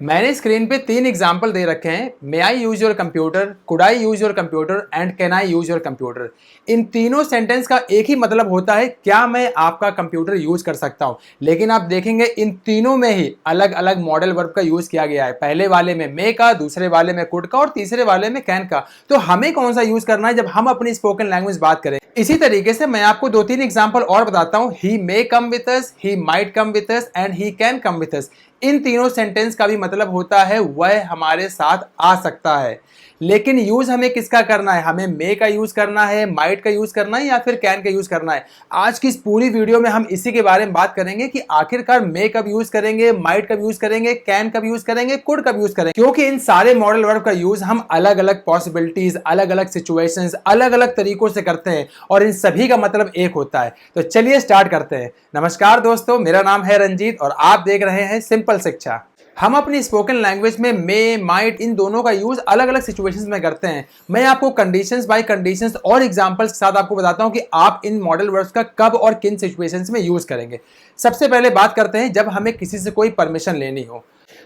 मैंने स्क्रीन पे 3 एग्जाम्पल दे रखे हैं। May I use your computer, could I use your computer and can I use your computer. इन तीनों सेंटेंस का एक ही मतलब होता है, क्या मैं आपका कंप्यूटर यूज कर सकता हूं। लेकिन आप देखेंगे इन तीनों में ही अलग अलग मॉडल वर्ब का यूज किया गया है। पहले वाले में मे का, दूसरे वाले में कुड का और तीसरे वाले में कैन का। तो हमें कौन सा यूज करना है जब हम अपनी स्पोकन लैंग्वेज बात करें। इसी तरीके से मैं आपको 2-3 एग्जाम्पल और बताता हूं। He may come with us, he might come with us and he can come with us. इन तीनों सेंटेंस का भी मतलब होता है वह हमारे साथ आ सकता है। लेकिन यूज हमें किसका करना है? हमें मे का यूज करना है, माइट का यूज करना है या फिर कैन का यूज करना है। आज की इस पूरी वीडियो में हम इसी के बारे में बात करेंगे कि आखिरकार मे कब यूज करेंगे, माइट कब यूज करेंगे, कैन कब यूज करेंगे, कुड कब यूज करेंगे। क्योंकि इन सारे मॉडल वर्ब का यूज हम अलग अलग पॉसिबिलिटीज, अलग अलग सिचुएशंस, अलग अलग तरीकों से करते हैं और इन सभी का मतलब एक होता है। तो चलिए स्टार्ट करते हैं। नमस्कार दोस्तों, मेरा नाम है रंजीत और आप देख रहे हैं सिंपल शिक्षा। हम अपनी स्पोकन लैंग्वेज में मे, माइट इन दोनों का यूज अलग अलग सिचुएशंस में करते हैं। मैं आपको कंडीशंस बाय कंडीशंस और एग्जांपल्स के साथ आपको बताता हूं कि आप इन मॉडल वर्ब्स का कब और किन सिचुएशंस में यूज करेंगे। सबसे पहले बात करते हैं जब हमें किसी से कोई परमिशन लेनी हो।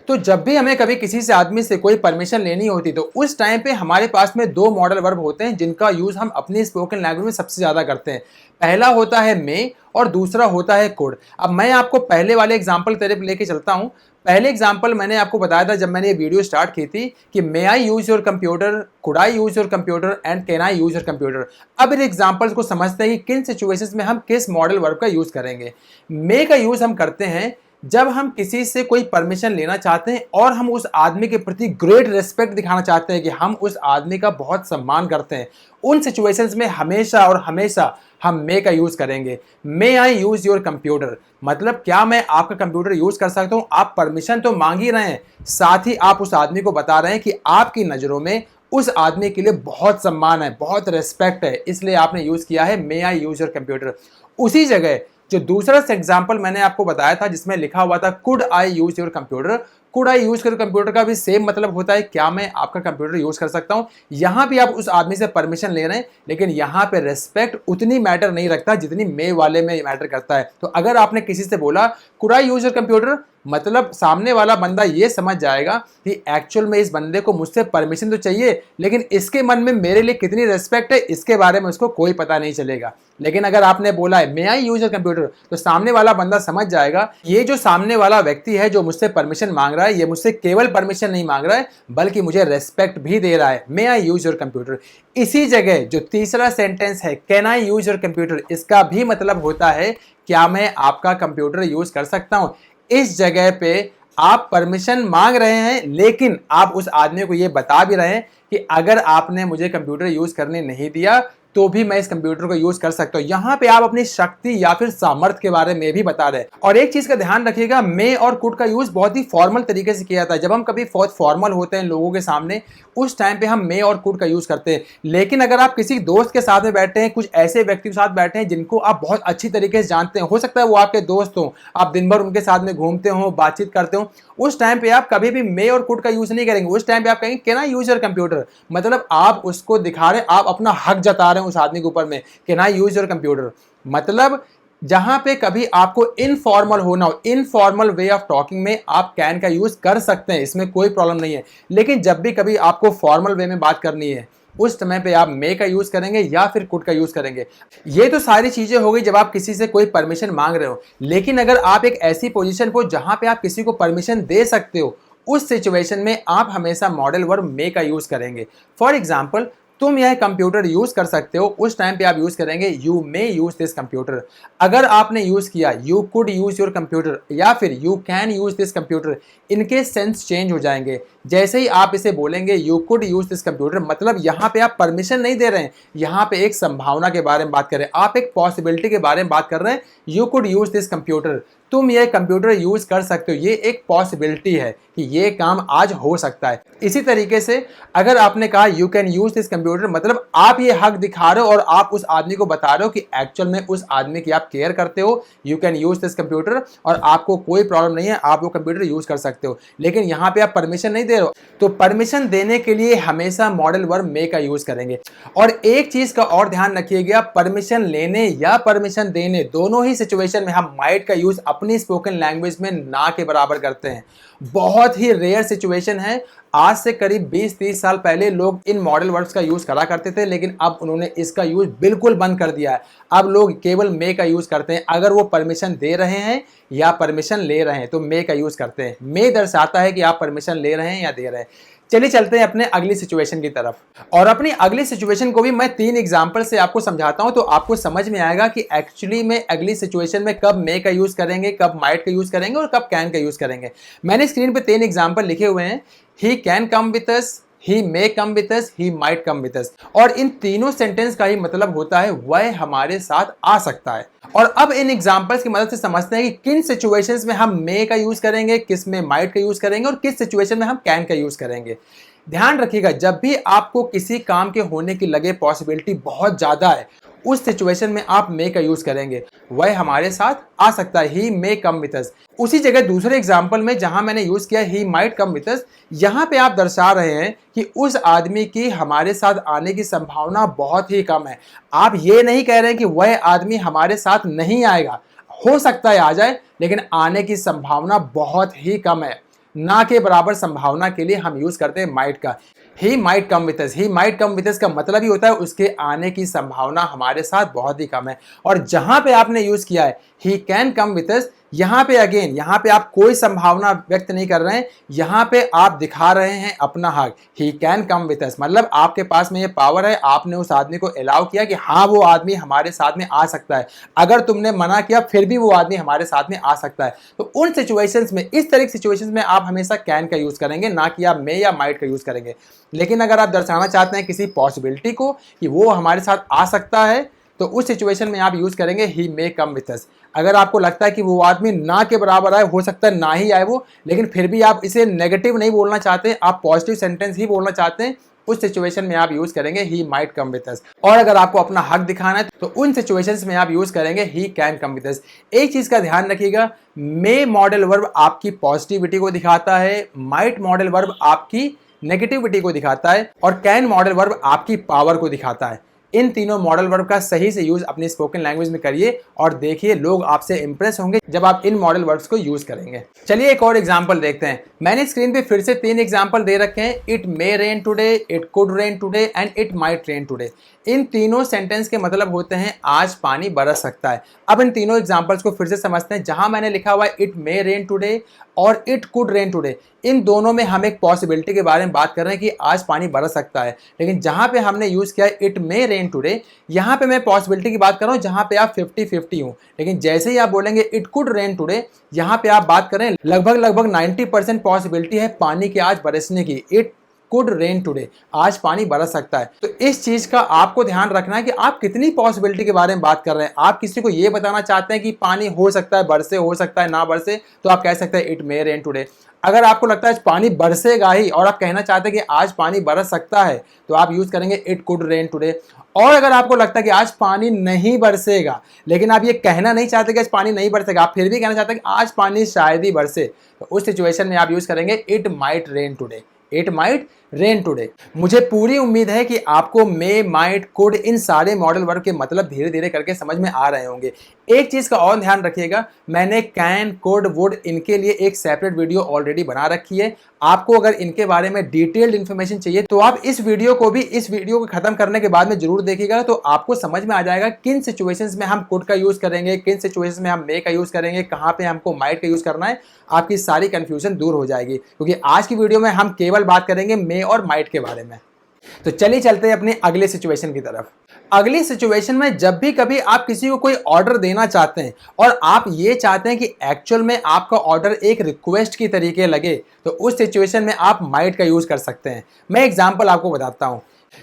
तो जब भी हमें कभी किसी से आदमी से कोई परमिशन लेनी होती तो उस टाइम पे हमारे पास में 2 मॉडल वर्ब होते हैं जिनका यूज हम अपनी स्पोकन लैंग्वेज में सबसे ज्यादा करते हैं। पहला होता है मे और दूसरा होता है कुड। अब मैं आपको पहले वाले एग्जांपल तरफ लेके चलता हूं। पहले एग्जांपल मैंने आपको बताया था जब मैंने ये वीडियो स्टार्ट की थी कि may I use your computer, could I use your computer and can I use your computer. अब इन एग्जांपल्स को समझते हैं कि किन सिचुएशंस में हम किस मॉडल वर्ब का यूज करेंगे। मे का यूज हम करते हैं जब हम किसी से कोई परमिशन लेना चाहते हैं और हम उस आदमी के प्रति ग्रेट रिस्पेक्ट दिखाना चाहते हैं कि हम उस आदमी का बहुत सम्मान करते हैं। उन सिचुएशंस में हमेशा और हमेशा हम मे का यूज करेंगे। मे आई यूज योर कंप्यूटर मतलब क्या मैं आपका कंप्यूटर यूज कर सकता हूं। आप परमिशन तो मांग ही रहे हैं, साथ ही आप उस आदमी को बता रहे हैं कि आपकी नजरों में उस आदमी के लिए बहुत सम्मान है, बहुत रिस्पेक्ट है, इसलिए आपने यूज किया है मे आई यूज योर कंप्यूटर। उसी जगह जो दूसरा एग्जाम्पल मैंने आपको बताया था जिसमें लिखा हुआ था could I use your computer, could I use your computer का भी सेम मतलब होता है क्या मैं आपका कंप्यूटर यूज कर सकता हूं। यहां भी आप उस आदमी से परमिशन ले रहे हैं, लेकिन यहां पे रेस्पेक्ट उतनी मैटर नहीं रखता जितनी मे वाले में मैटर करता है। तो अगर आपने किसी से बोला could I use your computer, मतलब सामने वाला बंदा ये समझ जाएगा कि एक्चुअल में इस बंदे को मुझसे परमिशन तो चाहिए, लेकिन इसके मन में मेरे लिए कितनी रेस्पेक्ट है इसके बारे में उसको कोई पता नहीं चलेगा। लेकिन अगर आपने बोला है मे आई यूज योर कंप्यूटर, तो सामने वाला बंदा समझ जाएगा ये जो सामने वाला व्यक्ति है जो मुझसे परमिशन मांग रहा है, ये मुझसे केवल परमिशन नहीं मांग रहा है बल्कि मुझे रेस्पेक्ट भी दे रहा है। मे आई यूज योर कंप्यूटर। इसी जगह जो तीसरा सेंटेंस है can I use your computer, इसका भी मतलब होता है क्या मैं आपका कंप्यूटर यूज कर सकता हूं। इस जगह पे आप परमिशन मांग रहे हैं, लेकिन आप उस आदमी को ये बता भी रहे हैं कि अगर आपने मुझे कंप्यूटर यूज करने नहीं दिया तो भी मैं इस कंप्यूटर को यूज कर सकता हूं। यहां पे आप अपनी शक्ति या फिर सामर्थ्य के बारे में भी बता रहे हैं। और एक चीज का ध्यान रखिएगा, मे और कुड का यूज बहुत ही फॉर्मल तरीके से किया जाता है। जब हम कभी बहुत फॉर्मल होते हैं लोगों के सामने, उस टाइम पे हम मे और कुड का यूज करते हैं। लेकिन अगर आप किसी दोस्त के साथ में बैठे हैं, कुछ ऐसे व्यक्ति के साथ बैठे हैं जिनको आप बहुत अच्छी तरीके से जानते हैं, हो सकता है वो आपके दोस्त हो, आप दिन भर उनके साथ में घूमते हो, बातचीत करते हो, उस टाइम पे आप कभी भी मे और कुड का यूज नहीं करेंगे। उस टाइम पे आप कहेंगे can I use your computer, मतलब आप उसको दिखा रहे हैं, आप अपना हक जता रहे हैं उस आदमी के ऊपर में can I use your computer. मतलब जहां पे कभी आपको इनफॉर्मल होना हो, इनफॉर्मल वे ऑफ टॉकिंग में आप कैन का यूज कर सकते हैं, इसमें कोई प्रॉब्लम नहीं है। लेकिन जब भी कभी आपको फॉर्मल वे में बात करनी है, उस समय पे आप मे का यूज करेंगे या फिर कुड का यूज करेंगे। ये तो सारी चीजें हो गई जब आप किसी से कोई परमिशन मांग रहे हो। लेकिन अगर आप एक ऐसी पोजीशन पर जहां पे आप किसी को परमिशन दे सकते हो, उस सिचुएशन में आप हमेशा मॉडल वर्ब मे का यूज करेंगे। फॉर एग्जाम्पल, तुम यह कंप्यूटर यूज कर सकते हो, उस टाइम पे आप यूज करेंगे you may use this computer. अगर आपने यूज किया you could use your computer या फिर you can use this computer, इनके सेंस चेंज हो जाएंगे। जैसे ही आप इसे बोलेंगे you could use this computer, मतलब यहाँ पे आप परमिशन नहीं दे रहे हैं, यहाँ पे एक संभावना के बारे में बात कर रहे हैं, आप एक पॉसिबिलिटी के बारे में बात कर रहे हैं। You could use this computer, तुम ये कंप्यूटर यूज कर सकते हो, ये एक पॉसिबिलिटी है कि ये काम आज हो सकता है। इसी तरीके से अगर आपने कहा you can use this computer, मतलब आप ये हक दिखा रहे हो और आप उस आदमी को बता रहे हो कि एक्चुअल में उस आदमी की आप केयर करते हो। You can use this computer और आपको कोई प्रॉब्लम नहीं है, आप वो कंप्यूटर यूज कर सकते हो। लेकिन यहाँ पे आप परमिशन नहीं दे रहे हो, तो परमिशन देने के लिए हमेशा मॉडल वर्ब मे का यूज करेंगे। और एक चीज का और ध्यान रखिएगा, परमिशन लेने या परमिशन देने दोनों ही सिचुएशन में हम माइट का यूज अपनी स्पोकन लैंग्वेज में ना के बराबर करते हैं। बहुत ही रेयर सिचुएशन है। आज से करीब 20-30 साल पहले लोग इन मॉडल वर्ब्स का यूज करा करते थे, लेकिन अब उन्होंने इसका यूज बिल्कुल बंद कर दिया है। अब लोग केवल मे का यूज करते हैं। अगर वो परमिशन दे रहे हैं या परमिशन ले रहे हैं तो मे का यूज करते हैं। मे दर्शाता है कि आप परमिशन ले रहे हैं या दे रहे हैं। चलिए चलते हैं अपने अगली सिचुएशन की तरफ, और अपनी अगली सिचुएशन को भी मैं 3 एग्जांपल से आपको समझाता हूं, तो आपको समझ में आएगा कि एक्चुअली में अगली सिचुएशन में कब मे का यूज करेंगे, कब माइट का यूज करेंगे और कब कैन का यूज करेंगे। मैंने स्क्रीन पे 3 एग्जांपल लिखे हुए हैं। ही can come with us, he may come with us, he might come with अस। और इन तीनों सेंटेंस का ही मतलब होता है वह हमारे साथ आ सकता है। और अब इन एग्जांपल्स की मदद से समझते हैं कि किन सिचुएशंस में हम मे का यूज करेंगे, किस में माइट का यूज करेंगे और किस सिचुएशन में हम कैन का यूज करेंगे। ध्यान रखिएगा, जब भी आपको किसी काम के होने की लगे पॉसिबिलिटी बहुत ज्यादा है, उस सिचुएशन में आप मे का यूज करेंगे। वह हमारे साथ आ सकता है, ही मे कम विद अस। उसी जगह दूसरे एग्जांपल में जहां मैंने यूज किया ही माइट कम विद अस, यहां पे आप दर्शा रहे हैं कि उस आदमी की हमारे साथ आने की संभावना बहुत ही कम है। आप ये नहीं कह रहे हैं कि वह आदमी हमारे साथ नहीं आएगा, हो सकता है आ जाए, लेकिन आने की संभावना बहुत ही कम है। ना के बराबर संभावना के लिए हम यूज करते हैं माइट का। ही might come with us, he might come with अस का मतलब ही होता है उसके आने की संभावना हमारे साथ बहुत ही कम है। और जहां पे आपने यूज किया है ही कैन कम विद अस, यहां पे अगेन यहां पे आप कोई संभावना व्यक्त नहीं कर रहे हैं, यहां पे आप दिखा रहे हैं अपना हक। ही कैन कम विद अस मतलब आपके पास में ये पावर है, आपने उस आदमी को अलाउ किया कि हाँ वो आदमी हमारे साथ में आ सकता है। अगर तुमने मना किया फिर भी वो आदमी हमारे साथ में आ सकता है। तो उन सिचुएशंस में, इस तरह की सिचुएशंस में आप हमेशा कैन का यूज करेंगे, ना कि आप मे या माइट का यूज करेंगे। लेकिन अगर आप दर्शाना चाहते हैं किसी पॉसिबिलिटी को कि वो हमारे साथ आ सकता है, तो उस सिचुएशन में आप यूज करेंगे ही मे कम विद अस। अगर आपको लगता है कि वो आदमी ना के बराबर आए, हो सकता है ना ही आए वो, लेकिन फिर भी आप इसे नेगेटिव नहीं बोलना चाहते, आप पॉजिटिव सेंटेंस ही बोलना चाहते हैं, उस सिचुएशन में आप यूज करेंगे ही माइट कम विद अस। और अगर आपको अपना हक दिखाना है तो उन सिचुएशंस में आप यूज करेंगे ही कैन कम विद अस। एक चीज का ध्यान रखिएगा, मे मॉडल वर्ब आपकी पॉजिटिविटी को दिखाता है, माइट मॉडल वर्ब आपकी नेगेटिविटी को दिखाता है, और कैन मॉडल वर्ब आपकी पावर को दिखाता है। इन तीनों मॉडल वर्ब का सही से यूज अपनी स्पोकन लैंग्वेज में करिए और देखिए लोग आपसे इंप्रेस होंगे जब आप इन मॉडल वर्ब्स को यूज करेंगे। चलिए एक और एग्जांपल देखते हैं। मैंने स्क्रीन पे फिर से 3 एग्जांपल दे रखे हैं। It may rain today, it could rain today and it might rain today. इन तीनों सेंटेंस के मतलब होते हैं आज पानी बरस सकता है। अब इन तीनों एग्जांपल्स को फिर से समझते हैं। जहां मैंने लिखा हुआ है इट मे रेन टुडे और इट कुड रेन टुडे, इन दोनों में हम एक पॉसिबिलिटी के बारे में बात कर रहे हैं कि आज पानी बरस सकता है। लेकिन जहां पे हमने यूज किया है इट मे रेन टुडे, यहां पे मैं पॉसिबिलिटी की बात कर रहा हूं जहां पे आप 50-50 हूं। लेकिन जैसे ही आप बोलेंगे इट कुड रेन टुडे, यहां पे आप बात करें लगभग 90% पॉसिबिलिटी है पानी के आज बरसने की। इट कुड रेन टुडे, आज पानी बरस सकता है। तो इस चीज का आपको ध्यान रखना है कि आप कितनी पॉसिबिलिटी के बारे में बात कर रहे हैं। आप किसी को ये बताना चाहते हैं कि पानी हो सकता है बरसे, हो सकता है ना बरसे, तो आप कह सकते हैं इट मे रेन टुडे। अगर आपको लगता है पानी बरसेगा ही और आप कहना चाहते हैं कि आज पानी बरस सकता है, तो आप यूज करेंगे इट कुड रेन टुडे। और अगर आपको लगता है कि आज पानी नहीं बरसेगा, लेकिन आप ये कहना नहीं चाहते कि आज पानी नहीं बरसेगा, आप फिर भी कहना चाहते हैं कि आज पानी शायद ही बरसे, तो उस सिचुएशन में आप यूज करेंगे it might rain today. It might rain today. मुझे पूरी उम्मीद है कि आपको मे, माइट, कुड इन सारे मॉडल वर्ब के मतलब धीरे धीरे करके समझ में आ रहे होंगे। एक चीज का और ध्यान रखिएगा, मैंने कैन, कुड, वुड इनके लिए एक सेपरेट वीडियो ऑलरेडी बना रखी है। आपको अगर इनके बारे में डिटेल्ड इन्फॉर्मेशन चाहिए तो आप इस वीडियो को खत्म करने के बाद में जरूर देखिएगा, तो आपको समझ में आ जाएगा किन सिचुएशंस में हम कुड का यूज करेंगे, किन सिचुएशंस में हम मे का यूज करेंगे, कहां पे हमको माइट का यूज करना है। आपकी सारी कंफ्यूजन दूर हो जाएगी, क्योंकि आज की वीडियो में हम केवल बात करेंगे मे और माइट के बारे में। तो चलिए चलते हैं अपने अगले सिचुएशन की तरफ। अगली सिचुएशन में जब भी कभी आप किसी को कोई ऑर्डर देना चाहते हैं और आप ये चाहते हैं कि एक्चुअल में आपका ऑर्डर एक रिक्वेस्ट की तरीके लगे, तो उस सिचुएशन में आप माइट का यूज कर सकते हैं। मैं एग्जांपल आपको बताता हूं।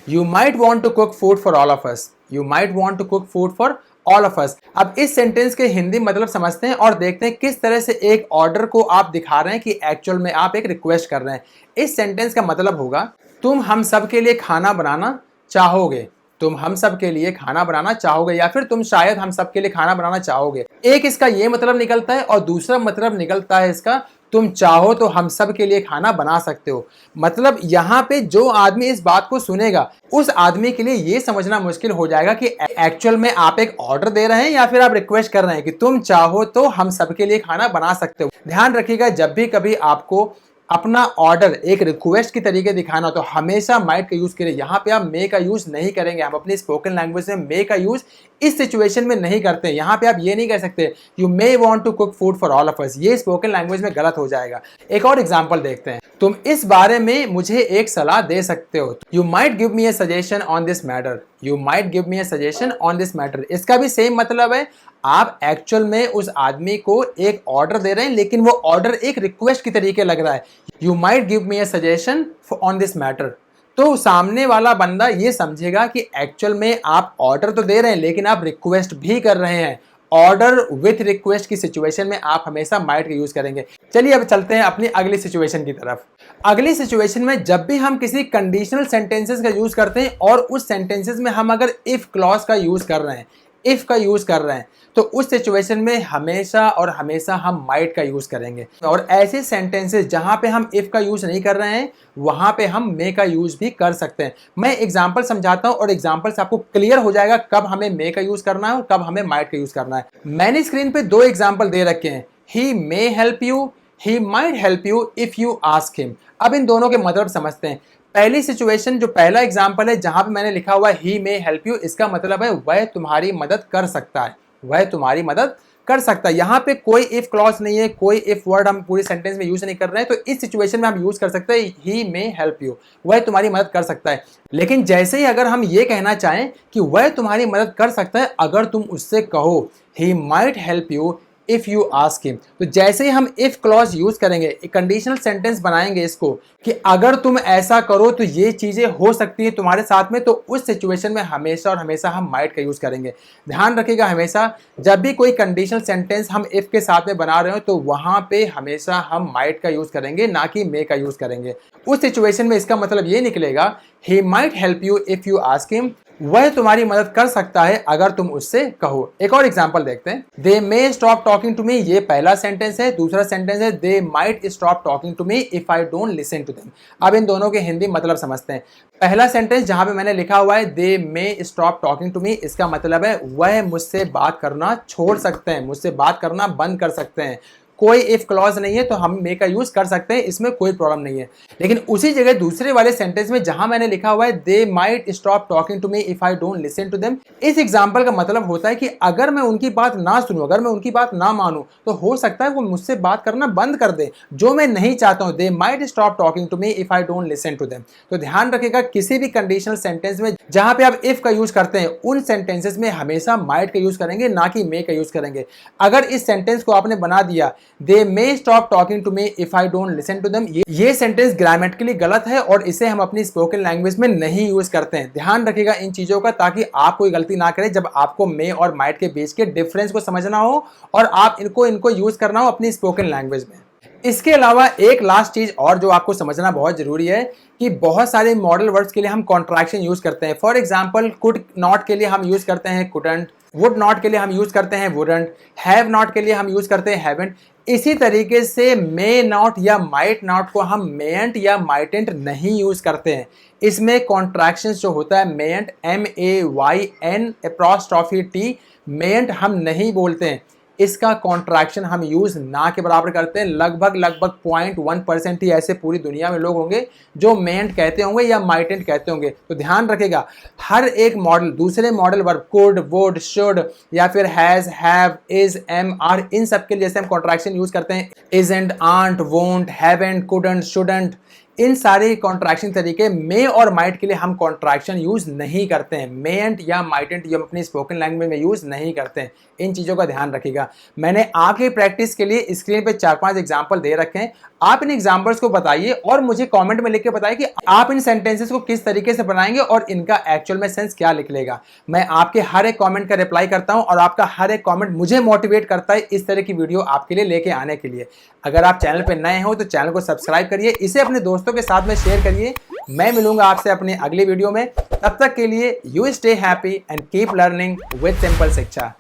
You might want to cook food for all of us. You might want to cook food for all of us. अब इस सेंटेंस के हिंदी मतलब समझते हैं और देखते हैं किस तरह से एक ऑर्डर को आप दिखा रहे हैं कि एक्चुअल में आप एक रिक्वेस्ट कर रहे हैं। इस सेंटेंस का मतलब होगा, तुम हम सब के लिए खाना बनाना चाहोगे। तुम हम सब के लिए खाना बनाना चाहोगे, या फिर तुम शायद हम सब के लिए खाना बनाना चाहोगे। एक इसका ये मतलब निकलता है और दूसरा मतलब निकलता है इसका, तुम चाहो तो हम सब के लिए खाना बना सकते हो। मतलब यहाँ पे जो आदमी इस बात को सुनेगा उस आदमी के लिए ये समझना मुश्किल हो जाएगा कि एक्चुअल में आप एक ऑर्डर दे रहे हैं या फिर आप रिक्वेस्ट कर रहे हैं कि तुम चाहो तो हम सबके लिए खाना बना सकते हो। ध्यान रखिएगा, जब भी कभी आपको अपना ऑर्डर एक रिक्वेस्ट की तरीके दिखाना तो हमेशा माइट का यूज करें। यहाँ पे आप मे का यूज नहीं करेंगे। हम अपनी स्पोकन लैंग्वेज में मे का यूज इस सिचुएशन में नहीं करते। यहाँ पे आप ये नहीं कह सकते you may want to cook food for all of us, ये स्पोकन लैंग्वेज में गलत हो जाएगा। एक और एग्जांपल देखते हैं। तुम इस बारे में मुझे एक सलाह दे सकते हो। You might give me A suggestion on this matter. You might give me A suggestion on this matter, इसका भी सेम मतलब है। आप एक्चुअल में उस आदमी को एक ऑर्डर दे रहे हैं लेकिन वो ऑर्डर एक रिक्वेस्ट की तरीके लग रहा है। You might give me A suggestion on this matter, तो सामने वाला बंदा ये समझेगा कि एक्चुअल में आप ऑर्डर तो दे रहे हैं लेकिन आप रिक्वेस्ट भी कर रहे हैं। ऑर्डर विथ रिक्वेस्ट की सिचुएशन में आप हमेशा माइट का यूज करेंगे। चलिए अब चलते हैं अपनी अगली सिचुएशन की तरफ। अगली सिचुएशन में जब भी हम किसी कंडीशनल सेंटेंसेस का यूज करते हैं और उस सेंटेंसेस में हम अगर इफ क्लॉज का यूज कर रहे हैं, इफ का यूज कर रहे हैं, तो उस सिचुएशन में हमेशा और हमेशा हम माइट का यूज करेंगे। और ऐसे सेंटेंसेस जहां पे हम इफ का यूज नहीं कर रहे हैं वहां पे हम मे का यूज भी कर सकते हैं। मैं एग्जांपल समझाता हूं और एग्जांपल से आपको क्लियर हो जाएगा कब हमें मे का यूज करना है और कब हमें माइट का यूज करना है। मैंने स्क्रीन पे दो एग्जांपल दे रखे हैं, he may help you, he might help you if you ask him. अब इन दोनों के मतलब समझते हैं। पहली सिचुएशन जो पहला एग्जांपल है जहां पे मैंने लिखा हुआ है ही मे हेल्प यू, इसका मतलब है वह तुम्हारी मदद कर सकता है, वह तुम्हारी मदद कर सकता है। यहाँ पे कोई इफ क्लॉज नहीं है, कोई इफ वर्ड हम पूरी सेंटेंस में यूज नहीं कर रहे हैं, तो इस सिचुएशन में हम यूज कर सकते हैं ही मे हेल्प यू, वह तुम्हारी मदद कर सकता है। लेकिन जैसे ही अगर हम ये कहना चाहें कि वह तुम्हारी मदद कर सकता है अगर तुम उससे कहो ही might help you if you ask him, तो जैसे ही हम इफ क्लॉज यूज करेंगे, एक कंडीशनल सेंटेंस बनाएंगे इसको कि अगर तुम ऐसा करो तो ये चीजें हो सकती है तुम्हारे साथ में, तो उस सिचुएशन में हमेशा और हमेशा हम माइट का यूज करेंगे। ध्यान रखिएगा, हमेशा जब भी कोई कंडीशनल सेंटेंस हम इफ के साथ में बना रहे हो तो वहां पे हमेशा हम माइट का यूज करेंगे, ना कि मे का यूज करेंगे। उस सिचुएशन में इसका मतलब ये निकलेगा ही might help you if you ask him, वह तुम्हारी मदद कर सकता है अगर तुम उससे कहो। एक और एग्जांपल देखते हैं। They may stop talking to me, ये पहला सेंटेंस है। दूसरा सेंटेंस है they might stop talking to me if I don't listen to them. अब इन दोनों के हिंदी मतलब समझते हैं। पहला सेंटेंस जहां पे मैंने लिखा हुआ है दे मे स्टॉप टॉकिंग टू मी, इसका मतलब है वह मुझसे बात करना छोड़ सकते हैं, मुझसे बात करना बंद कर सकते हैं। कोई इफ क्लॉज नहीं है तो हम मे का यूज कर सकते हैं, इसमें कोई प्रॉब्लम नहीं है। लेकिन उसी जगह दूसरे वाले सेंटेंस में जहां मैंने लिखा हुआ है they might stop talking to me if I don't listen to them, इस एग्जांपल का मतलब होता है कि अगर मैं उनकी बात ना सुनूं, अगर मैं उनकी बात ना मानूं, तो हो सकता है वो मुझसे बात करना बंद कर दे, जो मैं नहीं चाहता हूं। They might stop talking to me if I don't listen to them. तो ध्यान रखिएगा, किसी भी कंडीशनल सेंटेंस में जहां पे आप इफ का यूज करते हैं उन सेंटेंसेस में हमेशा माइट का यूज करेंगे, ना कि मे का यूज करेंगे। अगर इस सेंटेंस को आपने बना दिया they may stop talking to me if I don't listen to them, ये सेंटेंस ग्रामेटिकली गलत है और इसे हम अपनी स्पोकन लैंग्वेज में नहीं यूज करते हैं। ध्यान रखिएगा इन चीजों का, ताकि आप कोई गलती ना करें जब आपको मे और माइट के बीच के डिफरेंस को समझना हो और आप इनको यूज करना हो अपनी स्पोकन लैंग्वेज में। इसके अलावा एक लास्ट चीज और जो आपको समझना बहुत जरूरी है कि बहुत सारे मॉडल वर्ड्स के लिए हम कॉन्ट्रैक्शन यूज करते हैं। फॉर एग्जांपल कुड नॉट के लिए हम यूज करते हैं कुडंट, वुड नॉट के लिए हम यूज करते हैं वुडंट, हैव नॉट के लिए हम यूज करते हैं हैवेंट। इसी तरीके से मे नॉट या माइट नॉट को हम मेंट या माइटेंट नहीं यूज करते हैं। इसमें कॉन्ट्रैक्शंस जो होता है मेंट, MAYN एप्रोस्ट्रॉफी T, मेंट हम नहीं बोलते हैं। इसका कॉन्ट्रैक्शन हम यूज ना के बराबर करते हैं। लगभग 0.1% ही ऐसे पूरी दुनिया में लोग होंगे जो मेंट कहते होंगे या माइटेंट कहते होंगे। तो ध्यान रखिएगा, हर एक मॉडल, दूसरे model verb could, would, should या फिर has, have, is, am, are, इन सब के लिए जैसे हम कॉन्ट्रैक्शन यूज करते हैं isn't, aren't, won't, haven't, couldn't, shouldn't, इन सारे कॉन्ट्रैक्शन तरीके मे और माइट के लिए हम कॉन्ट्रैक्शन यूज नहीं करते हैं। मेंट या माइटेंट ये हम अपनी स्पोकन लैंग्वेज में यूज नहीं करते हैं। इन चीजों का ध्यान रखिएगा। मैंने आपकी प्रैक्टिस के लिए स्क्रीन पे 4-5 एग्जांपल दे रखे हैं। आप इन एग्जांपल्स को बताइए और मुझे कमेंट में लिख के बताइए कि आप इन सेंटेंसेस को किस तरीके से बनाएंगे और इनका एक्चुअल में सेंस क्या निकलेगा। मैं आपके हर एक कमेंट का रिप्लाई करता हूं और आपका हर एक कमेंट मुझे मोटिवेट करता है इस तरह की वीडियो आपके लिए लेके आने के लिए। अगर आप चैनल पर नए हो तो चैनल को सब्सक्राइब करिए, इसे अपने दोस्तों के साथ में शेयर करिए। मैं मिलूंगा आपसे अपने अगले वीडियो में। तब तक के लिए you stay happy and keep learning with simple शिक्षा।